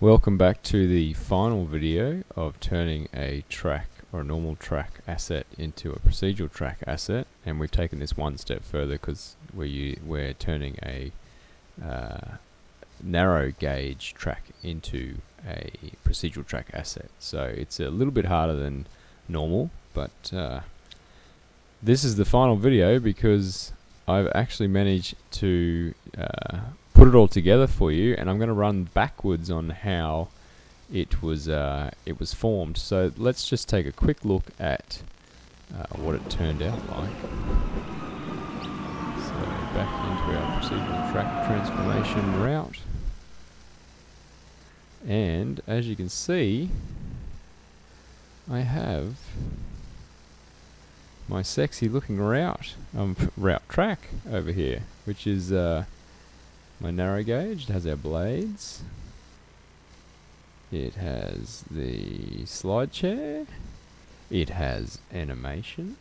Welcome back to the final video of turning a track or a normal track asset into a procedural track asset, and we've taken this one step further because we're turning a narrow gauge track into a procedural track asset. So it's a little bit harder than normal, but this is the final video because I've actually managed to put it all together for you, and I'm going to run backwards on how it was formed. So let's just take a quick look at what it turned out like. So back into our procedural track transformation route, and as you can see, I have my sexy looking route track over here, which is my narrow gauge. It has our blades. It has the slide chair. It has animation.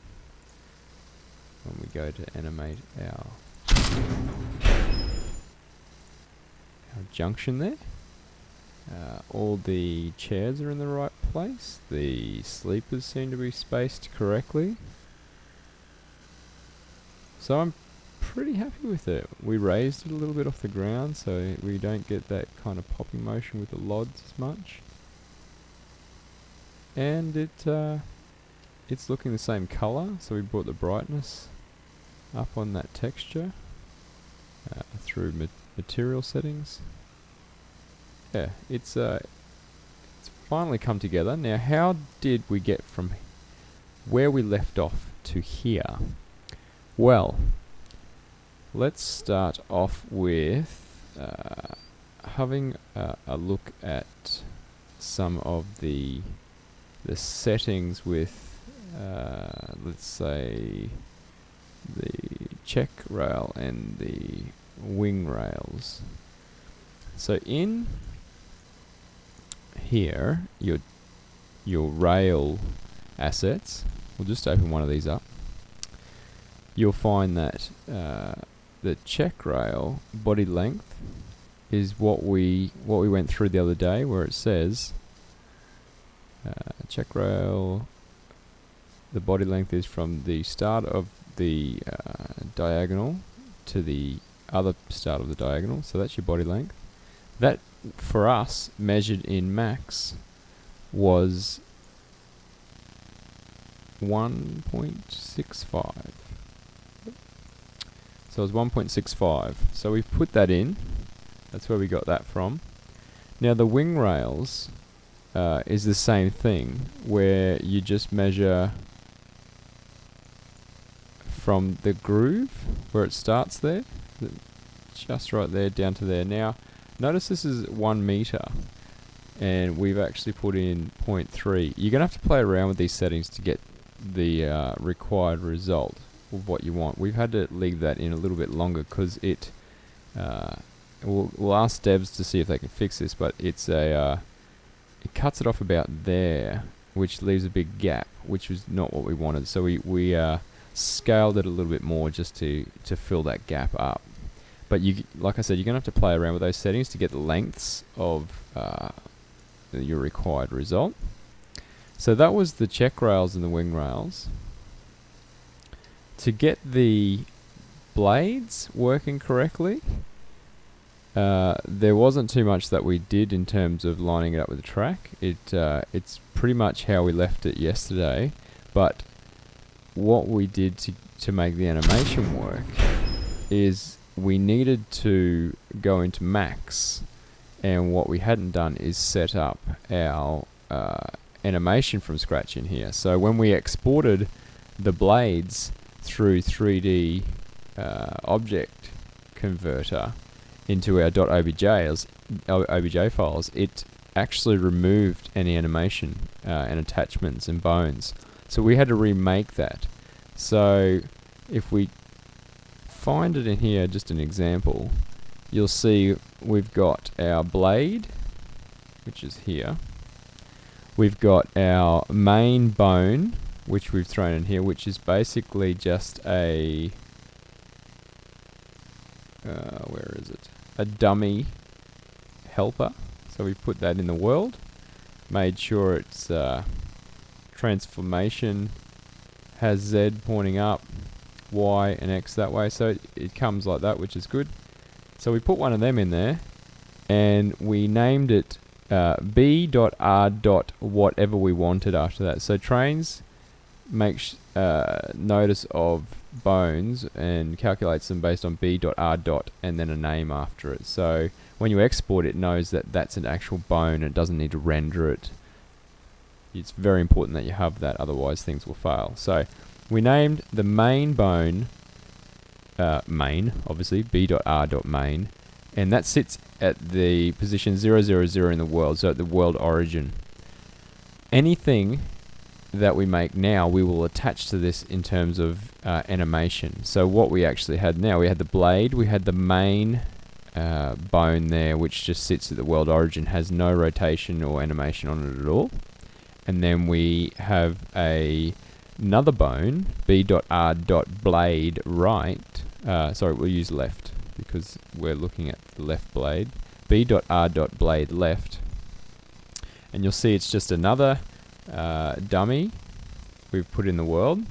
When we go to animate our junction there, all the chairs are in the right place. The sleepers seem to be spaced correctly. So I'm pretty happy with it. We raised it a little bit off the ground so we don't get that kind of popping motion with the LODs as much. And it's looking the same color, so we brought the brightness up on that texture through material settings. Yeah, it's finally come together. Now, how did we get from where we left off to here? Well, let's start off with having a look at some of the settings with, let's say, the check rail and the wing rails. So in here, your rail assets, we'll just open one of these up. You'll find that the check rail body length is what we went through the other day, where it says check rail, the body length is from the start of the diagonal to the other start of the diagonal. So that's your body length. That for us, measured in max, was 1.65. So it was 1.65. So we put that in. That's where we got that from. Now the wing rails is the same thing, where you just measure from the groove where it starts there, just right there down to there. Now notice this is 1 meter, and we've actually put in 0.3. You're going to have to play around with these settings to get the required result of what you want. We've had to leave that in a little bit longer because it we'll ask devs to see if they can fix this, but it's it cuts it off about there, which leaves a big gap, which was not what we wanted. So we scaled it a little bit more just to fill that gap up. But like I said, you're going to have to play around with those settings to get the lengths of your required result. So that was the check rails and the wing rails. To get the blades working correctly, there wasn't too much that we did in terms of lining it up with the track. It's pretty much how we left it yesterday, but what we did to make the animation work is we needed to go into max, and what we hadn't done is set up our animation from scratch in here. So when we exported the blades through 3D object converter into our .obj files, it actually removed any animation and attachments and bones. So we had to remake that. So if we find it in here, just an example, you'll see we've got our blade, which is here. We've got our main bone, which we've thrown in here, which is basically just a where is it? A dummy helper. So we put that in the world, made sure its transformation has Z pointing up, Y and X that way, so it comes like that, which is good. So we put one of them in there, and we named it b.r. whatever we wanted after that. So Trainz makes notice of bones and calculates them based on b.r. and then a name after it. So when you export it, knows that that's an actual bone and it doesn't need to render it. It's very important that you have that, otherwise things will fail. So we named the main bone main, obviously, b.r. main, and that sits at the position 000 in the world, so at the world origin. Anything that we make now, we will attach to this in terms of animation. So what we actually had now, we had the blade, we had the main bone there, which just sits at the world origin, has no rotation or animation on it at all. And then we have another bone, b.r. blade right. Sorry, we'll use left because we're looking at the left blade. b.r. blade left. And you'll see it's just another dummy we've put in the world.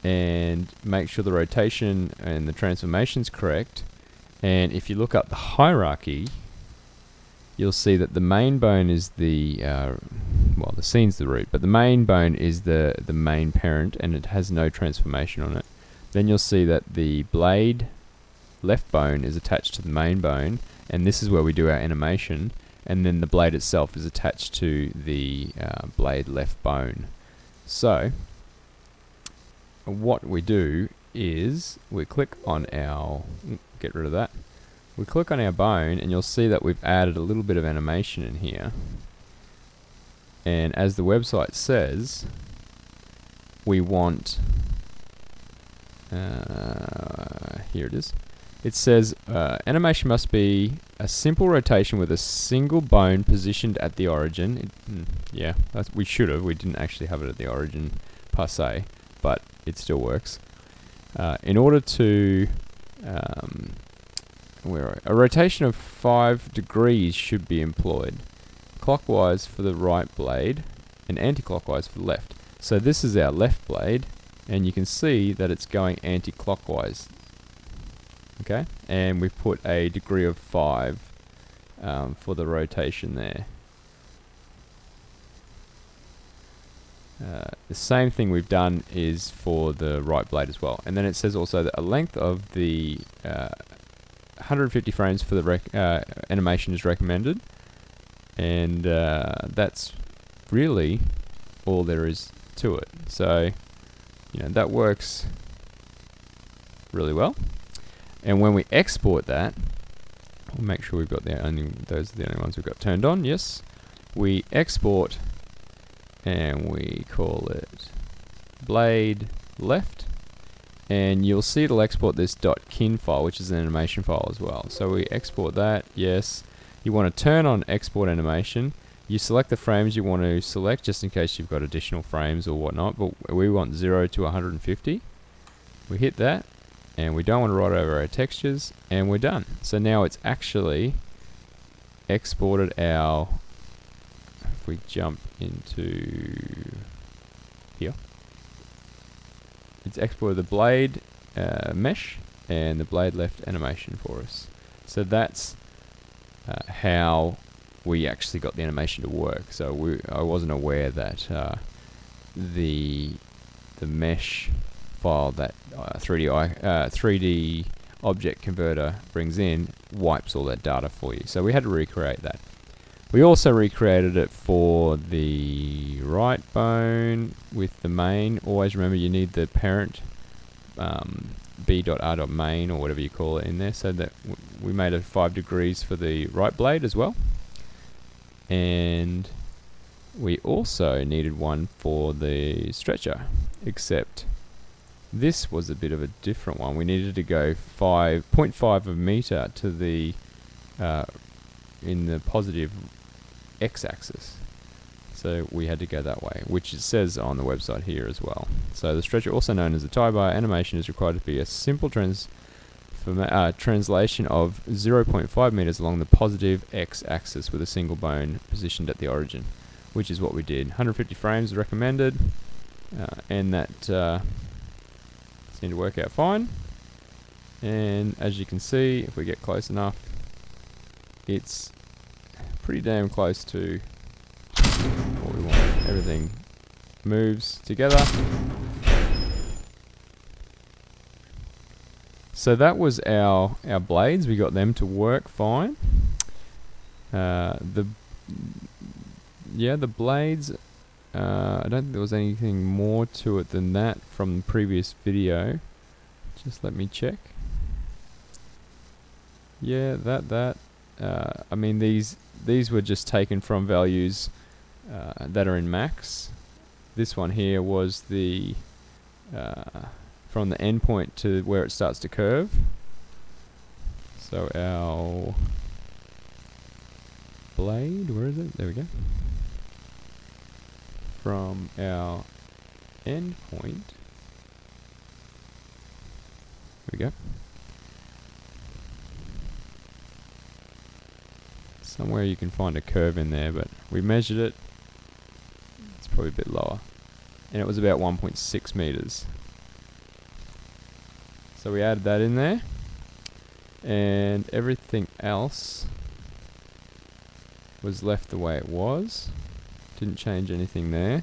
And make sure the rotation and the transformation's correct. And if you look up the hierarchy, you'll see that the main bone is the well, the scene's the root, but the main bone is the main parent, and it has no transformation on it. Then you'll see that the blade left bone is attached to the main bone, and this is where we do our animation, and then the blade itself is attached to the blade left bone. So what we do is we click on our, get rid of that, we click on our bone, and you'll see that we've added a little bit of animation in here. And as the website says, we want, here it is. It says animation must be a simple rotation with a single bone positioned at the origin. Yeah, we should have. We didn't actually have it at the origin per se, but it still works. In order to a rotation of 5 degrees should be employed, clockwise for the right blade and anti-clockwise for the left. So this is our left blade, and you can see that it's going anti-clockwise. Okay, and we've put a degree of 5 for the rotation there. The same thing we've done is for the right blade as well. And then it says also that a length of the 150 frames for the animation is recommended, and that's really all there is to it. So, you know, that works really well. And when we export that, we'll make sure we've got those are the only ones we've got turned on. Yes, we export, and we call it blade left, and you'll see it'll export this .kin file, which is an animation file as well. So we export that. Yes, you want to turn on export animation. You select the frames you want to select, just in case you've got additional frames or whatnot, but we want 0 to 150. We hit that, and we don't want to write over our textures, and we're done. So now it's actually exported our, if we jump into here, it's exported the blade mesh and the blade left animation for us. So that's how we actually got the animation to work. So I wasn't aware that the mesh file that 3D object converter brings in wipes all that data for you. So we had to recreate that. We also recreated it for the right bone with the main. Always remember you need the parent b.r. main or whatever you call it in there, so that we made a 5 degrees for the right blade as well. And we also needed one for the stretcher, except this was a bit of a different one. We needed to go 0.5 of a meter to the in the positive x-axis. So we had to go that way, which it says on the website here as well. So the stretcher, also known as the tie bar, animation is required to be a simple transfer translation of 0.5 meters along the positive x-axis with a single bone positioned at the origin, which is what we did. 150 frames recommended, and that seemed to work out fine. And as you can see, if we get close enough, it's pretty damn close to what we want. Everything moves together. So that was our blades. We got them to work fine. The blades, I don't think there was anything more to it than that from the previous video. Just let me check. Yeah, I mean, these were just taken from values that are in max. This one here was the from the end point to where it starts to curve. So our blade, where is it? There we go. From our end point, there we go. Somewhere you can find a curve in there, but we measured it. It's probably a bit lower, and it was about 1.6 meters. So we added that in there, and everything else was left the way it was. Didn't change anything there.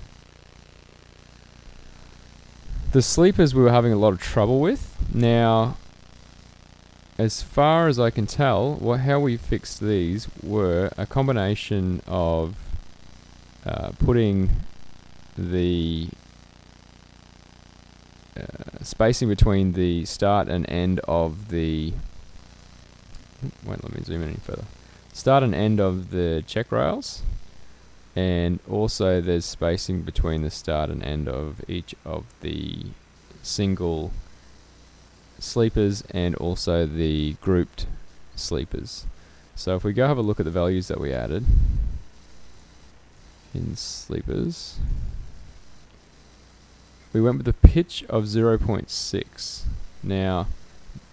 The sleepers we were having a lot of trouble with. Now, as far as I can tell, how we fixed these were a combination of putting the spacing between the start and end of the let me zoom in any further. Start and end of the check rails, and also there's spacing between the start and end of each of the single sleepers and also the grouped sleepers. So if we go have a look at the values that we added in sleepers, we went with the pitch of 0.6. Now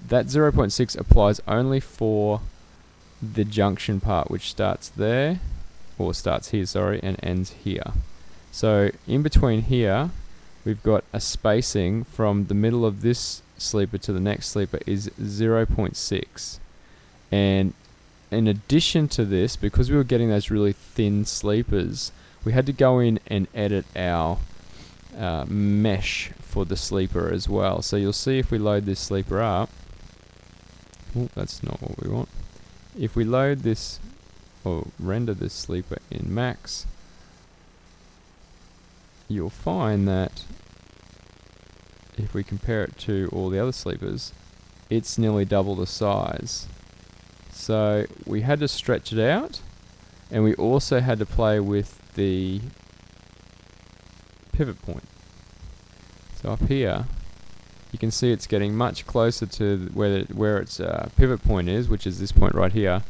that 0.6 applies only for the junction part, which starts there, or starts here, sorry, and ends here. So in between here, we've got a spacing from the middle of this sleeper to the next sleeper is 0.6. And in addition to this, because we were getting those really thin sleepers, we had to go in and edit our mesh for the sleeper as well. So you'll see if we load this sleeper up, oh, that's not what we want. If we load this or render this sleeper in max, you'll find that if we compare it to all the other sleepers, it's nearly double the size. So we had to stretch it out, and we also had to play with the pivot point. So up here, you can see it's getting much closer to where its pivot point is, which is this point right here,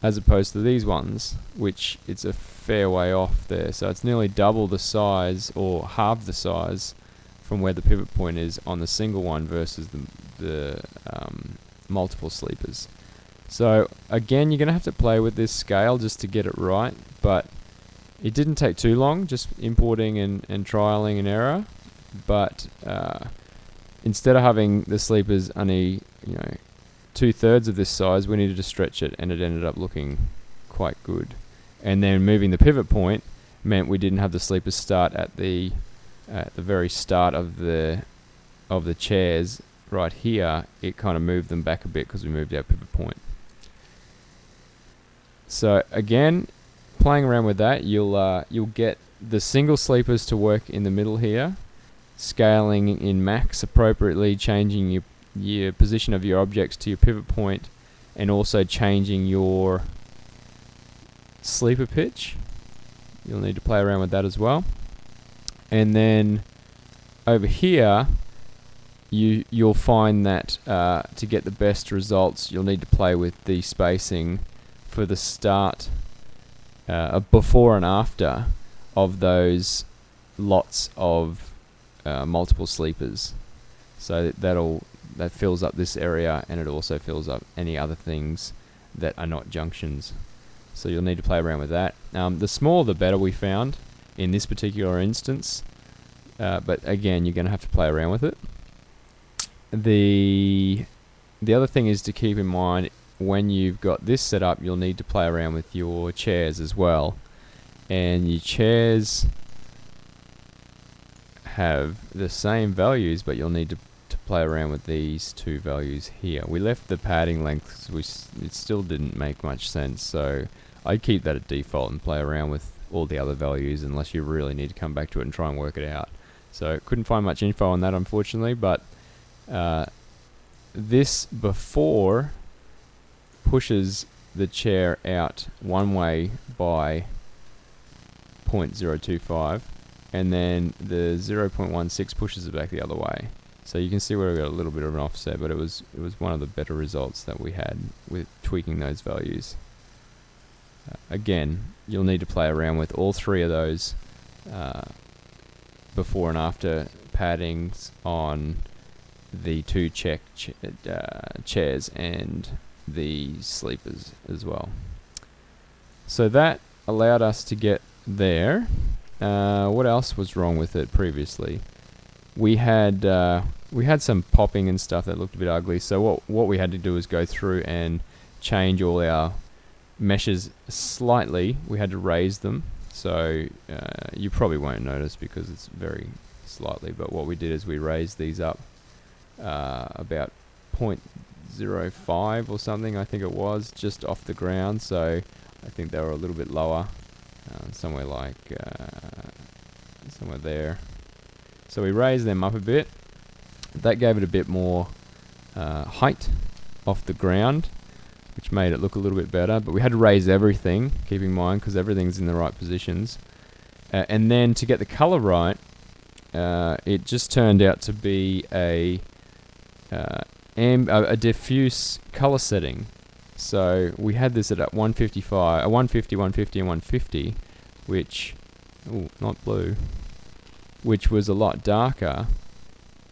as opposed to these ones, which it's a fair way off there. So it's nearly double the size, or half the size, from where the pivot point is on the single one versus the multiple sleepers. So again, you're going to have to play with this scale just to get it right, but it didn't take too long, just importing and trialing an error. But instead of having the sleepers only 2/3 of this size, we needed to stretch it, and it ended up looking quite good. And then moving the pivot point meant we didn't have the sleepers start at the very start of the chairs right here. It kind of moved them back a bit because we moved our pivot point. So again, playing around with that, you'll get the single sleepers to work in the middle here, scaling in max appropriately, changing your position of your objects to your pivot point, and also changing your sleeper pitch. You'll need to play around with that as well. And then over here, you'll find that to get the best results, you'll need to play with the spacing for the start, before and after of those lots of multiple sleepers. So that'll that fills up this area, and it also fills up any other things that are not junctions. So you'll need to play around with that. The smaller the better, we found in this particular instance, but again, you're going to have to play around with it. The other thing is to keep in mind, when you've got this set up, you'll need to play around with your chairs as well. And your chairs have the same values, but you'll need to play around with these two values here. We left the padding length, it still didn't make much sense, so I'd keep that at default and play around with all the other values unless you really need to come back to it and try and work it out. So couldn't find much info on that, unfortunately, but this before pushes the chair out one way by 0.025, and then the 0.16 pushes it back the other way. So you can see where we got a little bit of an offset, but it was one of the better results that we had with tweaking those values. Again, you'll need to play around with all three of those before and after paddings on the two chairs and the sleepers as well. So that allowed us to get there. What else was wrong with it previously? We had some popping and stuff that looked a bit ugly, so what we had to do was go through and change all our meshes slightly. We had to raise them, so you probably won't notice because it's very slightly, but what we did is we raised these up about 0.05 or something, I think it was, just off the ground, so I think they were a little bit lower, somewhere like somewhere there. So we raised them up a bit. That gave it a bit more height off the ground, which made it look a little bit better, but we had to raise everything, keep in mind, because everything's in the right positions. And then to get the color right, it just turned out to be a diffuse color setting. So we had this at 155, 150, 150, and 150, which, not blue, which was a lot darker,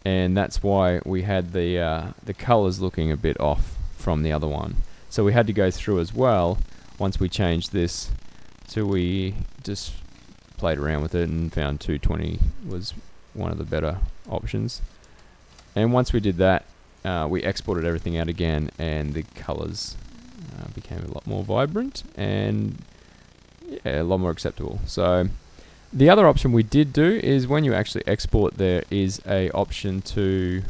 and that's why we had the colors looking a bit off from the other one. So we had to go through as well once we changed this. So we just played around with it and found 220 was one of the better options. And once we did that, we exported everything out again, and the colors became a lot more vibrant and a lot more acceptable. So the other option we did do is when you actually export, there is a option to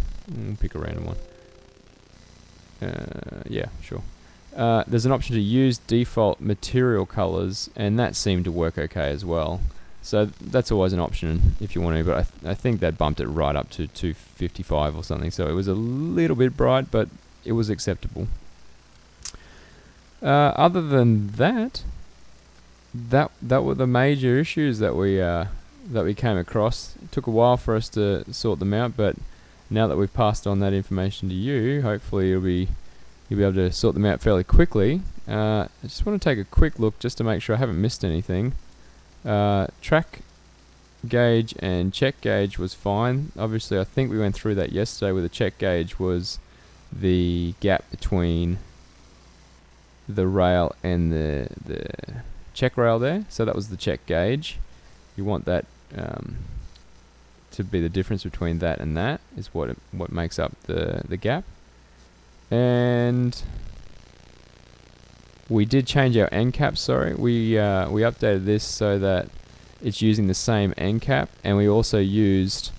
pick a random one. Yeah, sure. There's an option to use default material colors, and that seemed to work okay as well. So that's always an option if you want to, but I think that bumped it right up to 255 or something. So it was a little bit bright, but it was acceptable. Other than that, that were the major issues that we came across. It took a while for us to sort them out, but now that we've passed on that information to you, hopefully you'll be able to sort them out fairly quickly. I just want to take a quick look just to make sure I haven't missed anything. Track gauge and check gauge was fine. Obviously, I think we went through that yesterday, where the check gauge was the gap between the rail and the check rail there. So that was the check gauge. You want that to be the difference between that and that is what makes up the gap. And we did change our end cap. Sorry, we updated this so that it's using the same end cap, and we also used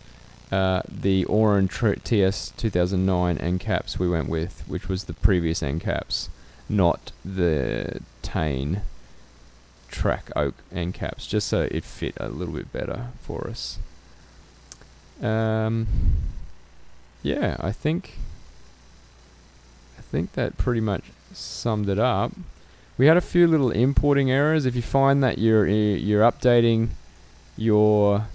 the Oran TS 2009 end caps we went with, which was the previous end caps, not the Tane track oak end caps, just so it fit a little bit better for us. Yeah, I think that pretty much summed it up. We had a few little importing errors. If you find that you're updating your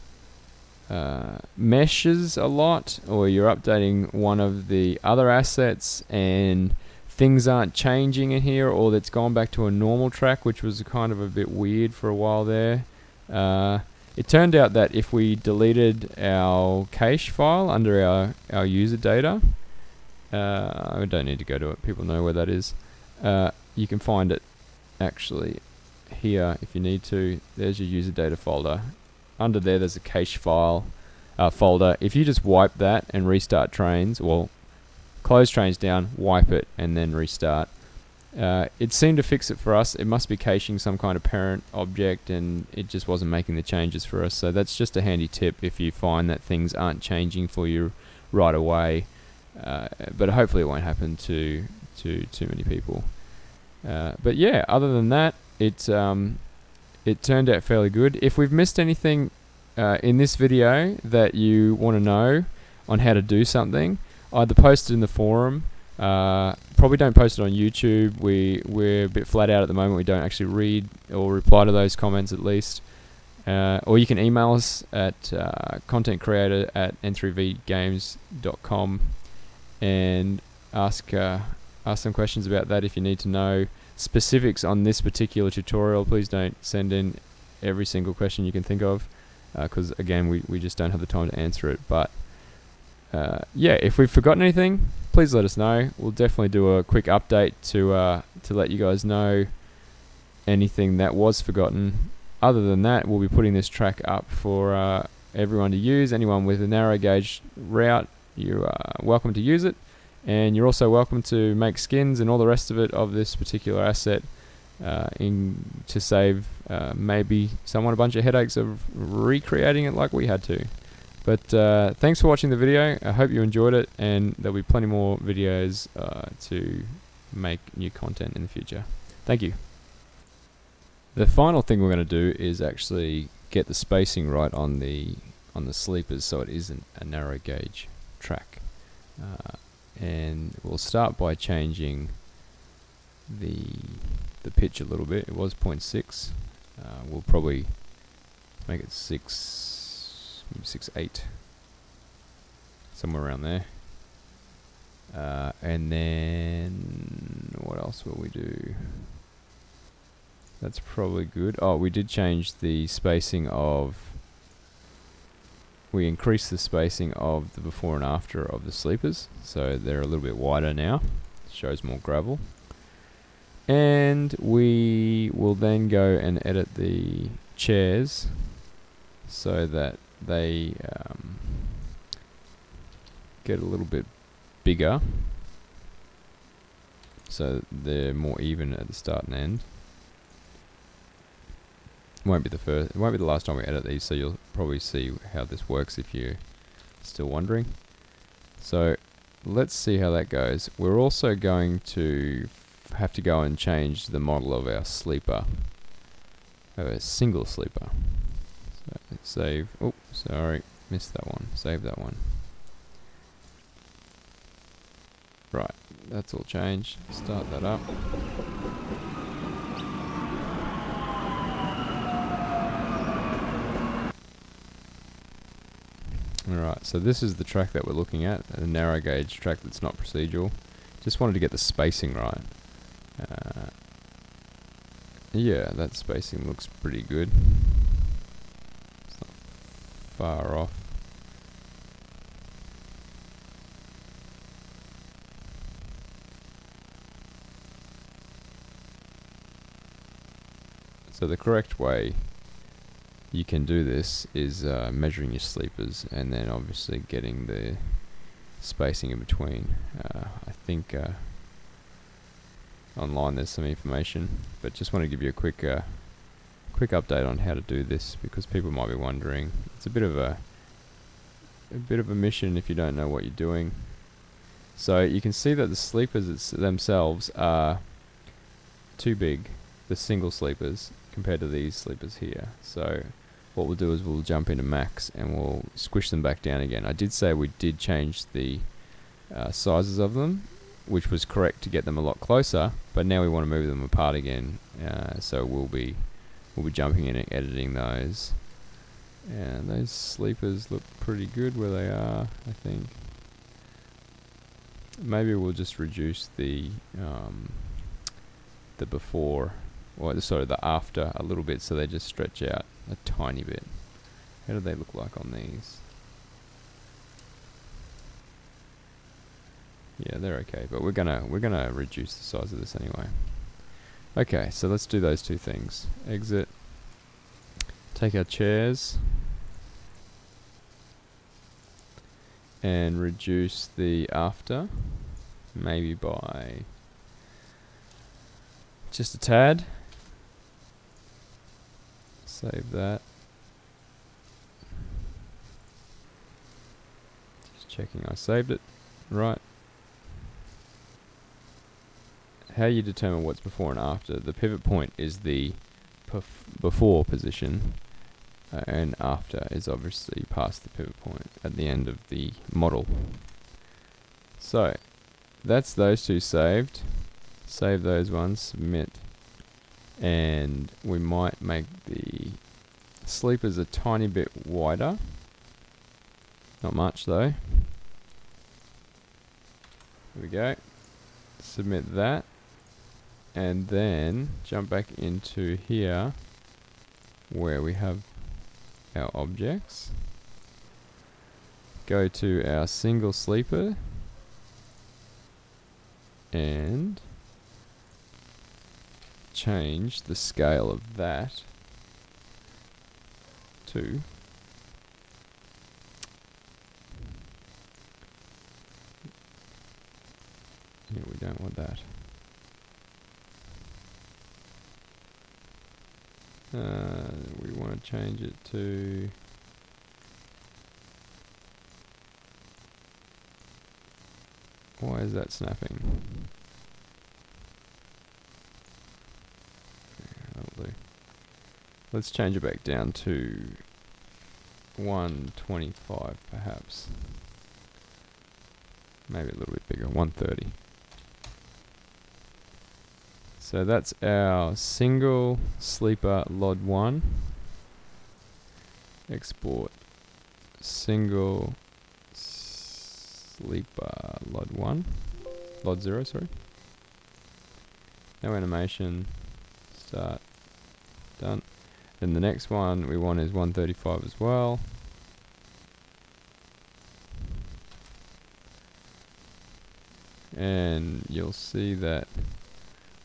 meshes a lot, or you're updating one of the other assets and things aren't changing in here, or that's gone back to a normal track, which was kind of a bit weird for a while there. It turned out that if we deleted our cache file under our user data, I don't need to go to it, people know where that is. You can find it actually here if you need to. There's your user data folder. Under there's a cache file folder. If you just wipe that and restart Trainz, well, close Trainz down, wipe it, and then restart. It seemed to fix it for us. It must be caching some kind of parent object, and it just wasn't making the changes for us. So that's just a handy tip if you find that things aren't changing for you right away. But hopefully it won't happen to too many people. But yeah, other than that, it turned out fairly good. If we've missed anything in this video that you want to know on how to do something, either post it in the forum. Probably don't post it on YouTube. We're a bit flat out at the moment. We don't actually read or reply to those comments, at least. Or you can email us at contentcreator@n3vgames.com and ask some questions about that if you need to know specifics on this particular tutorial. Please don't send in every single question you can think of, because again, we just don't have the time to answer it. But yeah, if we've forgotten anything, please let us know. We'll definitely do a quick update to let you guys know anything that was forgotten. Other than that, we'll be putting this track up for everyone to use. Anyone with a narrow gauge route, you're welcome to use it, and you're also welcome to make skins and all the rest of it of this particular asset to save maybe someone a bunch of headaches of recreating it like we had to. But thanks for watching the video. I hope you enjoyed it, and there'll be plenty more videos to make new content in the future. Thank you. The final thing we're going to do is actually get the spacing right on the sleepers, so it isn't a narrow gauge track. And we'll start by changing the pitch a little bit. It was 0.6. We'll probably make it 6.8, somewhere around there. And then what else will we do? That's probably good. Oh, we did change the spacing of... We increased the spacing of the before and after of the sleepers, so they're a little bit wider now. Shows more gravel. And we will then go and edit the chairs so that they get a little bit bigger, so they're more even at the start and end. It won't be the last time we edit these, so you'll probably see how this works if you're still wondering. So let's see how that goes. We're also going to have to go and change the model of our sleeper. We have a single sleeper. So let's save. Oh, sorry, missed that one. Save that one. Right, that's all changed. Start that up. Alright, so this is the track that we're looking at, a narrow gauge track that's not procedural. Just wanted to get the spacing right. Yeah, that spacing looks pretty good. It's not far off. So the correct way you can do this is measuring your sleepers and then obviously getting the spacing in between. I think online there's some information, but just want to give you a quick update on how to do this, because people might be wondering. It's a bit of a mission if you don't know what you're doing. So you can see that the sleepers themselves are too big, the single sleepers, compared to these sleepers here. So what we'll do is we'll jump into max and we'll squish them back down again. I did say we did change the sizes of them, which was correct to get them a lot closer, but now we want to move them apart again. So we'll be jumping in and editing those. And those sleepers look pretty good where they are, I think. Maybe we'll just reduce the before, or the after a little bit, so they just stretch out a tiny bit. How do they look like on these? Yeah, they're okay, but we're gonna reduce the size of this anyway. Okay, so let's do those two things. Exit. Take our chairs and reduce the after, maybe by just a tad. Save that. Just checking I saved it. Right. How you determine what's before and after. The pivot point is the before position, and after is obviously past the pivot point at the end of the model. So that's those two saved. Save those ones, submit, and we might make the sleepers a tiny bit wider. Not much though. There we go. Submit that. And then jump back into here where we have our objects. Go to our single sleeper and change the scale of that to we don't want that. We want to change it to why is that snapping? That'll do. Let's change it back down to 125 perhaps. Maybe a little bit bigger, 130. So that's our single sleeper LOD 1. Export single sleeper LOD 1. LOD 0, sorry. No animation. Start. Done. Then the next one we want is 135 as well. And you'll see that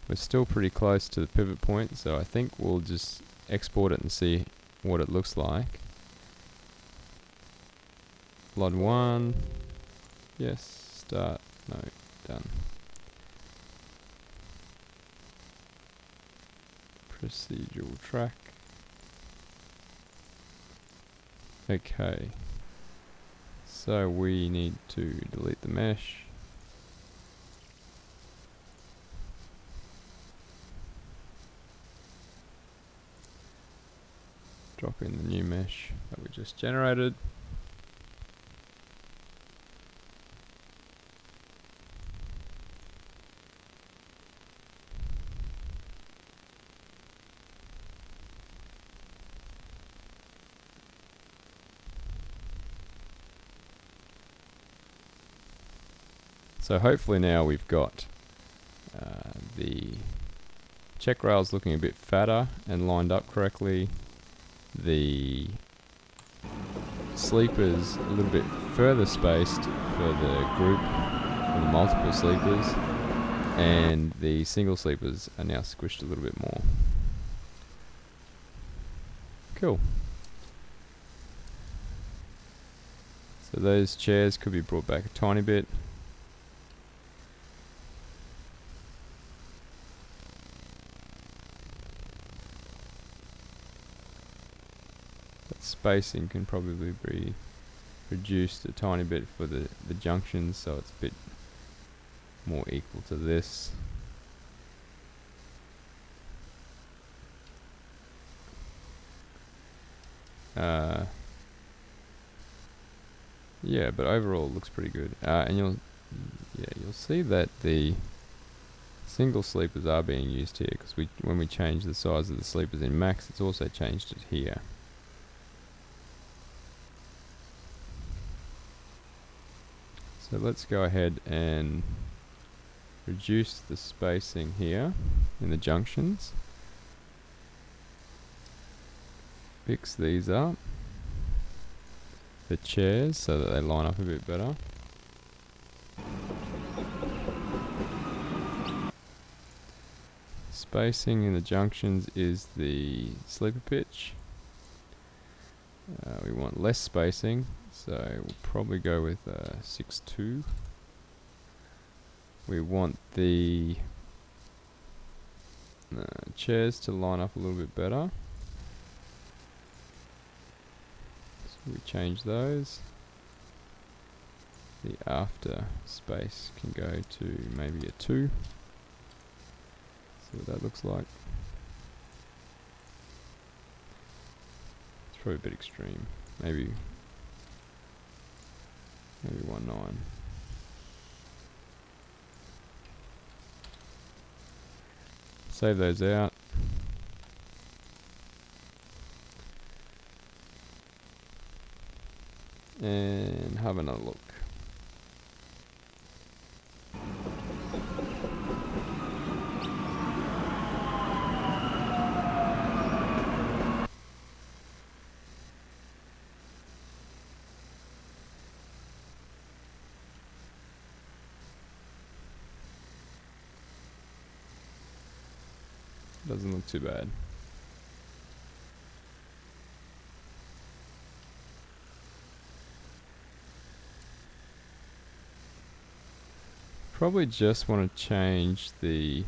we're still pretty close to the pivot point, so I think we'll just export it and see what it looks like. LOD 1, yes, start, no, done. Procedural track. Okay, so we need to delete the mesh. Drop in the new mesh that we just generated. So hopefully now we've got the check rails looking a bit fatter and lined up correctly. The sleepers a little bit further spaced for the group, for the multiple sleepers, and the single sleepers are now squished a little bit more. Cool. So those chairs could be brought back a tiny bit. Spacing can probably be reduced a tiny bit for the junctions, so it's a bit more equal to this. Yeah, but overall it looks pretty good. And you'll see that the single sleepers are being used here, because when we change the size of the sleepers in Max, it's also changed it here. So let's go ahead and reduce the spacing here in the junctions. Fix these up. The chairs so that they line up a bit better. spacing in the junctions is the sleeper pitch. We want less spacing, so we'll probably go with 6.2. We want the chairs to line up a little bit better, so we change those. The after space can go to maybe a 2. See what that looks like. It's probably a bit extreme. Maybe 1.9. Save those out. And have another look. Doesn't look too bad. Probably just want to change the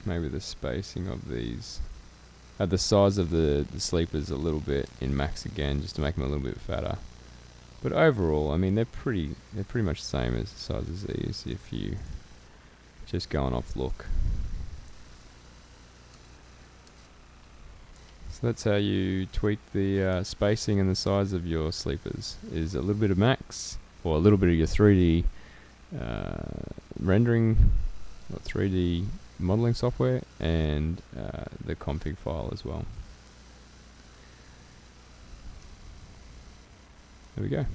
maybe the spacing of these, the size of the sleepers a little bit in max again, just to make them a little bit fatter. But overall, I mean, they're pretty much the same as the size as these if you just going off look. So that's how you tweak the spacing and the size of your sleepers. Is a little bit of max, or a little bit of your 3D rendering, or 3D modeling software, and the config file as well. There we go.